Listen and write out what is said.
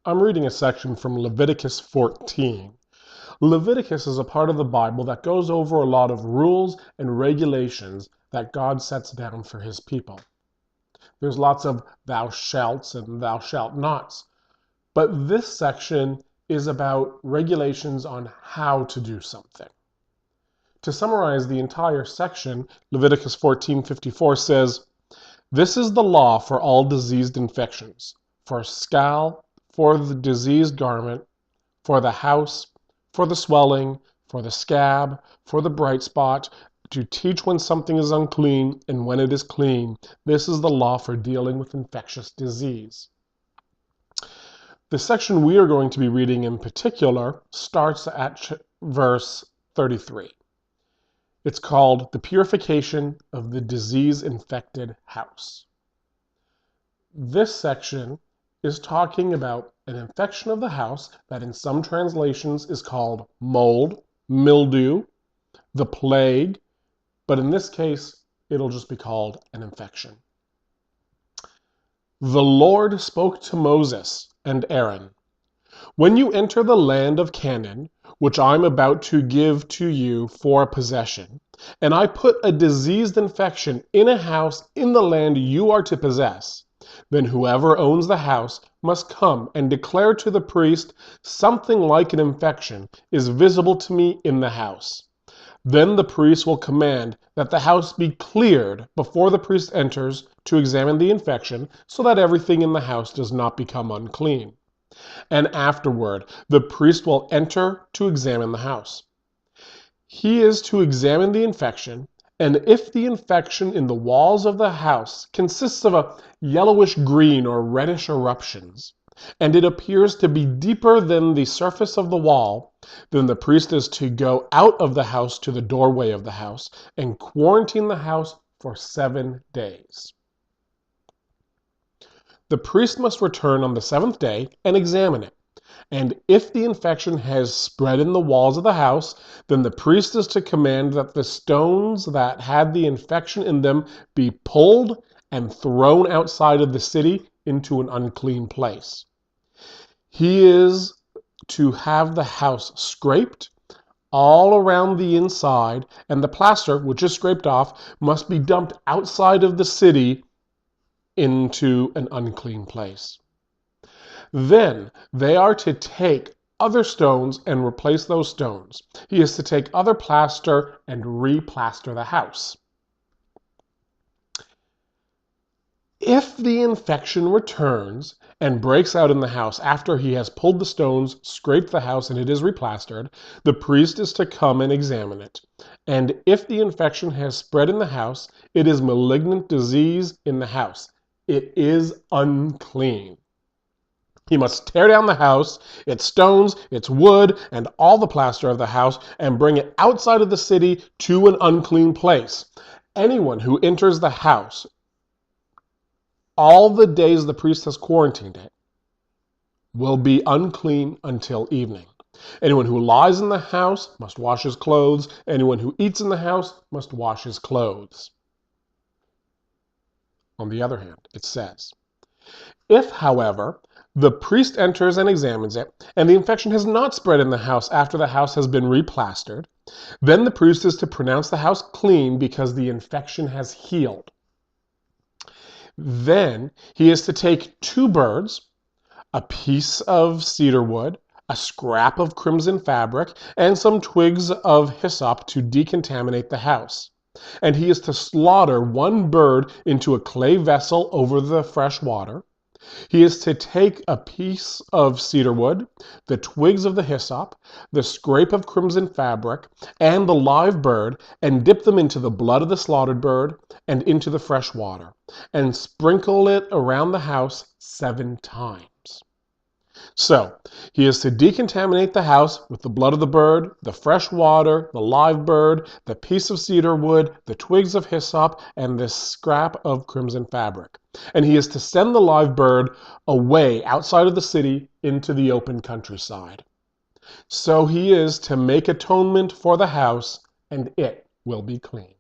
I'm reading a section from Leviticus 14. Leviticus is a part of the Bible that goes over a lot of rules and regulations that God sets down for his people. There's lots of thou shalts and thou shalt nots, but this section is about regulations on how to do something. To summarize the entire section, Leviticus 14:54 says, "This is the law for all diseased infections, for scale, for the diseased garment, for the house, for the swelling, for the scab, for the bright spot, to teach when something is unclean and when it is clean. This is the law for dealing with infectious disease." The section we are going to be reading in particular starts at verse 33. It's called the purification of the disease-infected house. This section is talking about an infection of the house that in some translations is called mold, mildew, the plague, but in this case, it'll just be called an infection. The Lord spoke to Moses and Aaron, "When you enter the land of Canaan, which I'm about to give to you for a possession, and I put a diseased infection in a house in the land you are to possess, then whoever owns the house must come and declare to the priest something like an infection is visible to me in the house. Then the priest will command that the house be cleared before the priest enters to examine the infection so that everything in the house does not become unclean. And afterward, the priest will enter to examine the house. He is to examine the infection, and if the infection in the walls of the house consists of a yellowish green or reddish eruptions, and it appears to be deeper than the surface of the wall, then the priest is to go out of the house to the doorway of the house and quarantine the house for 7 days. The priest must return on the 7th day and examine it. And if the infection has spread in the walls of the house, then the priest is to command that the stones that had the infection in them be pulled and thrown outside of the city into an unclean place. He is to have the house scraped all around the inside, and the plaster, which is scraped off, must be dumped outside of the city into an unclean place. Then they are to take other stones and replace those stones. He is to take other plaster and replaster the house. If the infection returns and breaks out in the house after he has pulled the stones, scraped the house, and it is replastered, the priest is to come and examine it. And if the infection has spread in the house, it is malignant disease in the house. It is unclean. He must tear down the house, its stones, its wood, and all the plaster of the house, and bring it outside of the city to an unclean place. Anyone who enters the house all the days the priest has quarantined it will be unclean until evening. Anyone who lies in the house must wash his clothes. Anyone who eats in the house must wash his clothes. On the other hand, it says, if, however, the priest enters and examines it, and the infection has not spread in the house after the house has been replastered, then the priest is to pronounce the house clean because the infection has healed. Then he is to take 2 birds, a piece of cedar wood, a scrap of crimson fabric, and some twigs of hyssop to decontaminate the house. And he is to slaughter 1 bird into a clay vessel over the fresh water. He is to take a piece of cedar wood, the twigs of the hyssop, the scrape of crimson fabric, and the live bird, and dip them into the blood of the slaughtered bird and into the fresh water, and sprinkle it around the house 7 times. So, he is to decontaminate the house with the blood of the bird, the fresh water, the live bird, the piece of cedar wood, the twigs of hyssop, and the scrap of crimson fabric. And he is to send the live bird away outside of the city into the open countryside. So he is to make atonement for the house, and it will be clean.